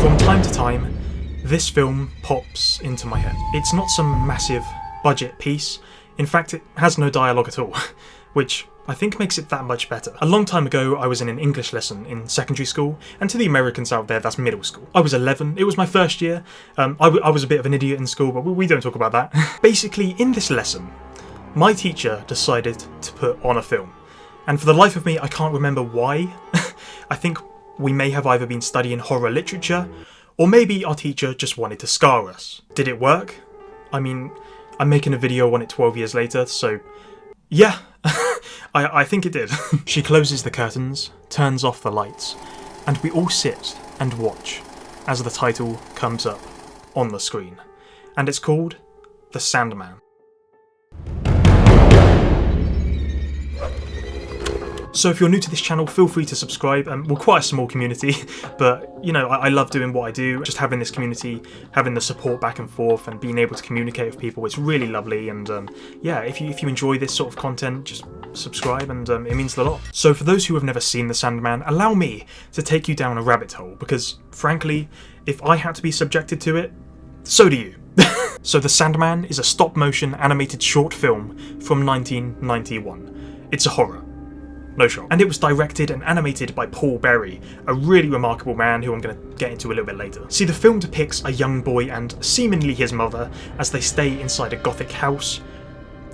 From time to time, this film pops into my head. It's not some massive budget piece. In fact, it has no dialogue at all, which I think makes it that much better. A long time ago, I was in an English lesson in secondary school, and to the Americans out there, that's middle school. I was 11, it was my first year. I was a bit of an idiot in school, but we don't talk about that. Basically, in this lesson, my teacher decided to put on a film. And for the life of me, I can't remember why. I think we may have either been studying horror literature, or maybe our teacher just wanted to scar us. Did it work? I mean, I'm making a video on it 12 years later, so yeah, I think it did. She closes the curtains, turns off the lights, and we all sit and watch as the title comes up on the screen. And it's called The Sandman. So if you're new to this channel, feel free to subscribe. We're quite a small community, but you know, I love doing what I do. Just having this community, having the support back and forth, and being able to communicate with people, it's really lovely. And yeah, if you enjoy this sort of content, just subscribe, and it means a lot. So for those who have never seen The Sandman, allow me to take you down a rabbit hole, because frankly, if I had to be subjected to it, so do you. So The Sandman is a stop-motion animated short film from 1991. It's a horror. No shot. And it was directed and animated by Paul Berry, a really remarkable man who I'm going to get into a little bit later. See, the film depicts a young boy and seemingly his mother as they stay inside a gothic house,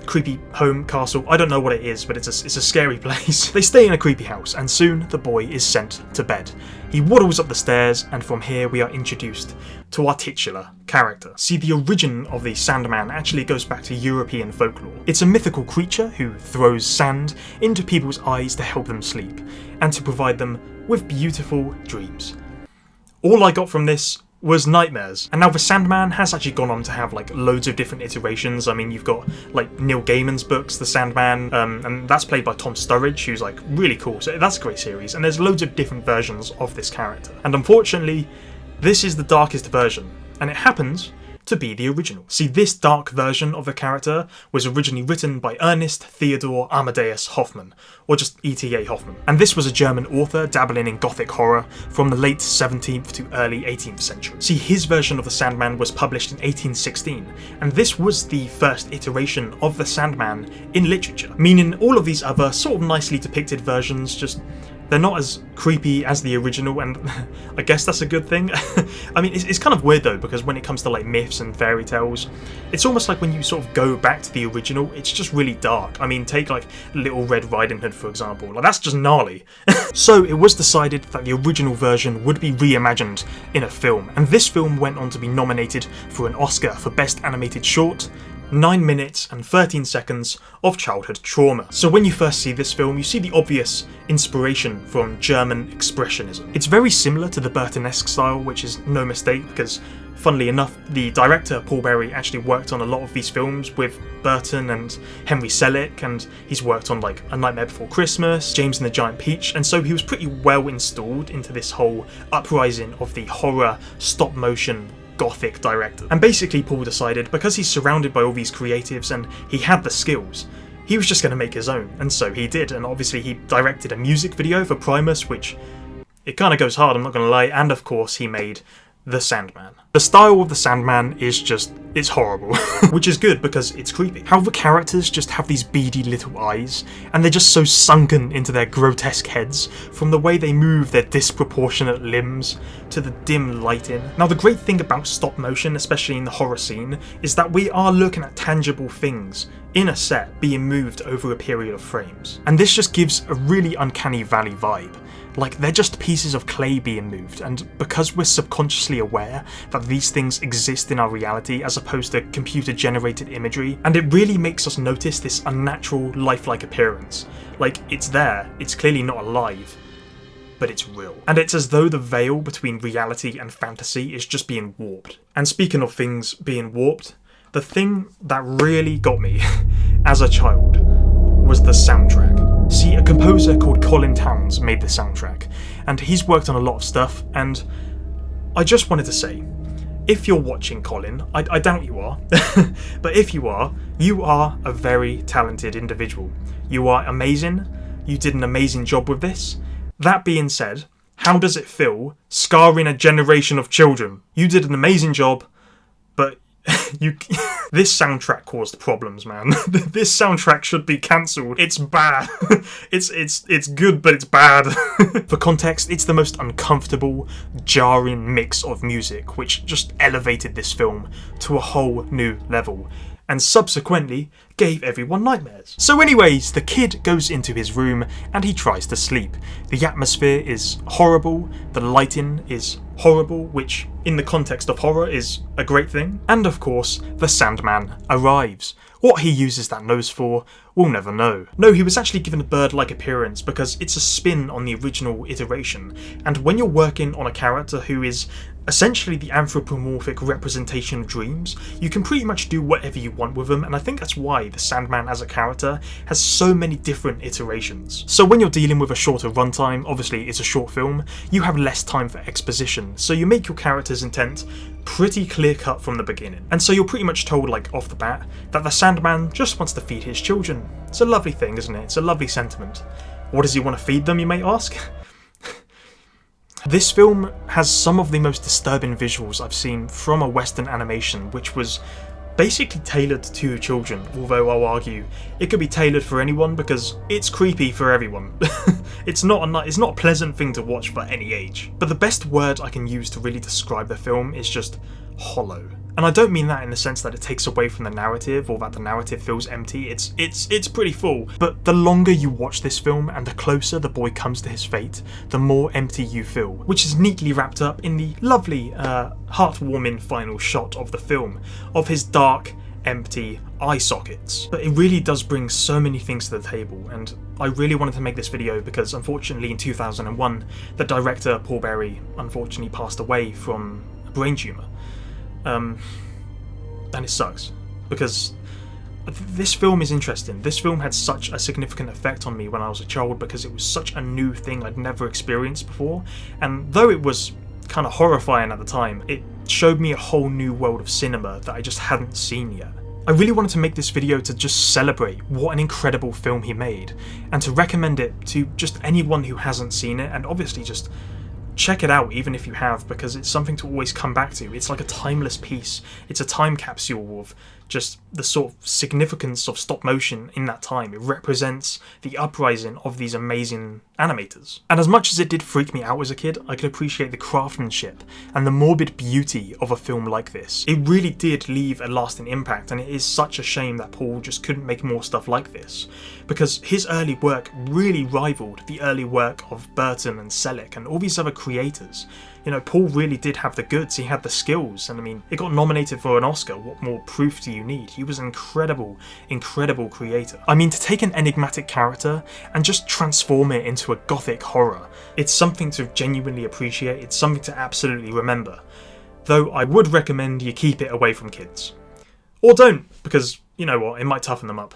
creepy home, castle, I don't know what it is, but it's a scary place. They stay in a creepy house, and soon the boy is sent to bed. He waddles up the stairs, and from here we are introduced to our titular character. See, the origin of the Sandman actually goes back to European folklore. It's a mythical creature who throws sand into people's eyes to help them sleep, and to provide them with beautiful dreams. All I got from this was nightmares. And now the Sandman has actually gone on to have like loads of different iterations. I mean, you've got like Neil Gaiman's books, The Sandman, and that's played by Tom Sturridge, who's like really cool. So that's a great series, and there's loads of different versions of this character. And unfortunately, this is the darkest version, and it happens to be the original. See, this dark version of the character was originally written by Ernest Theodor Amadeus Hoffmann, or just E.T.A. Hoffmann. And this was a German author dabbling in gothic horror from the late 17th to early 18th century. See, his version of the Sandman was published in 1816, and this was the first iteration of the Sandman in literature, meaning all of these other sort of nicely depicted versions they're not as creepy as the original, and I guess that's a good thing. I mean, it's kind of weird though, because when it comes to like myths and fairy tales, it's almost like when you sort of go back to the original, it's just really dark. I mean, take like Little Red Riding Hood, for example. Like, that's just gnarly. So it was decided that the original version would be reimagined in a film, and this film went on to be nominated for an Oscar for Best Animated Short, 9 minutes and 13 seconds of childhood trauma. So when you first see this film, you see the obvious inspiration from German Expressionism. It's very similar to the Burtonesque style, which is no mistake, because funnily enough, the director Paul Berry actually worked on a lot of these films with Burton and Henry Selick, and he's worked on like A Nightmare Before Christmas, James and the Giant Peach, and so he was pretty well installed into this whole uprising of the horror stop-motion gothic director. And basically Paul decided, because he's surrounded by all these creatives and he had the skills, he was just going to make his own, and so he did. And obviously he directed a music video for Primus, which it kind of goes hard, I'm not going to lie, and of course he made The Sandman. The style of The Sandman is just, it's horrible, which is good because it's creepy. How the characters just have these beady little eyes, and they're just so sunken into their grotesque heads, from the way they move their disproportionate limbs to the dim lighting. Now, the great thing about stop motion, especially in the horror scene, is that we are looking at tangible things in a set being moved over a period of frames. And this just gives a really uncanny valley vibe. Like, they're just pieces of clay being moved, and because we're subconsciously aware that these things exist in our reality as opposed to computer-generated imagery, and it really makes us notice this unnatural, lifelike appearance. Like, it's there, it's clearly not alive, but it's real. And it's as though the veil between reality and fantasy is just being warped. And speaking of things being warped, the thing that really got me as a child was the soundtrack. See, a composer called Colin Towns made the soundtrack, and he's worked on a lot of stuff, and I just wanted to say, if you're watching, Colin, I doubt you are, but if you are a very talented individual. You are amazing, you did an amazing job with this. That being said, How does it feel scarring a generation of children? You did an amazing job, but this soundtrack caused problems, man. This soundtrack should be cancelled. It's bad. It's good, but it's bad. For context, it's the most uncomfortable, jarring mix of music, which just elevated this film to a whole new level, and subsequently gave everyone nightmares. So anyways, the kid goes into his room and he tries to sleep. The atmosphere is horrible, the lighting is horrible, which in the context of horror is a great thing. And of course, the Sandman arrives. What he uses that nose for, we'll never know. No, he was actually given a bird-like appearance because it's a spin on the original iteration, and when you're working on a character who is essentially the anthropomorphic representation of dreams, you can pretty much do whatever you want with them, and I think that's why the Sandman as a character has so many different iterations. So when you're dealing with a shorter runtime, obviously it's a short film, you have less time for exposition, so you make your character's intent pretty clear-cut from the beginning. And so you're pretty much told, like, off the bat, that the Sandman just wants to feed his children. It's a lovely thing, isn't it? It's a lovely sentiment. What does he want to feed them, you may ask? This film has some of the most disturbing visuals I've seen from a Western animation, which was basically tailored to children, although I'll argue it could be tailored for anyone because it's creepy for everyone. It's not a pleasant thing to watch for any age. But the best word I can use to really describe the film is just hollow. And I don't mean that in the sense that it takes away from the narrative or that the narrative feels empty. It's pretty full. But the longer you watch this film and the closer the boy comes to his fate, the more empty you feel, which is neatly wrapped up in the lovely, heartwarming final shot of the film of his dark, empty eye sockets. But it really does bring so many things to the table, and I really wanted to make this video because unfortunately in 2001, the director Paul Berry unfortunately passed away from a brain tumour. And it sucks, because this film is interesting. This film had such a significant effect on me when I was a child because it was such a new thing I'd never experienced before, and though it was kind of horrifying at the time, it showed me a whole new world of cinema that I just hadn't seen yet. I really wanted to make this video to just celebrate what an incredible film he made, and to recommend it to just anyone who hasn't seen it, and obviously just check it out even if you have, because it's something to always come back to. It's like a timeless piece. It's a time capsule of just the sort of significance of stop motion in that time. It represents the uprising of these amazing animators. And as much as it did freak me out as a kid, I could appreciate the craftsmanship and the morbid beauty of a film like this. It really did leave a lasting impact, and it is such a shame that Paul just couldn't make more stuff like this, because his early work really rivaled the early work of Burton and Selick and all these other creators. You know, Paul really did have the goods, he had the skills, and I mean, it got nominated for an Oscar. What more proof do you need? He was an incredible, incredible creator. I mean, to take an enigmatic character and just transform it into a gothic horror, it's something to genuinely appreciate, it's something to absolutely remember. Though I would recommend you keep it away from kids. Or don't, because, you know what, it might toughen them up.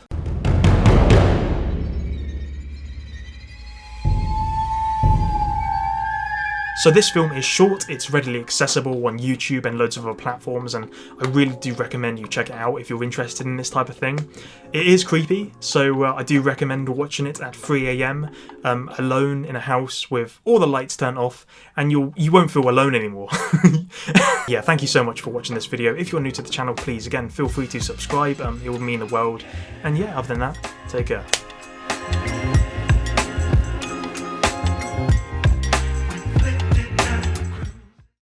So this film is short, it's readily accessible on YouTube and loads of other platforms, and I really do recommend you check it out if you're interested in this type of thing. It is creepy, so I do recommend watching it at 3 AM, alone in a house with all the lights turned off, and you won't feel alone anymore. Yeah, thank you so much for watching this video. If you're new to the channel, please, again, feel free to subscribe, it would mean the world. And yeah, other than that, take care.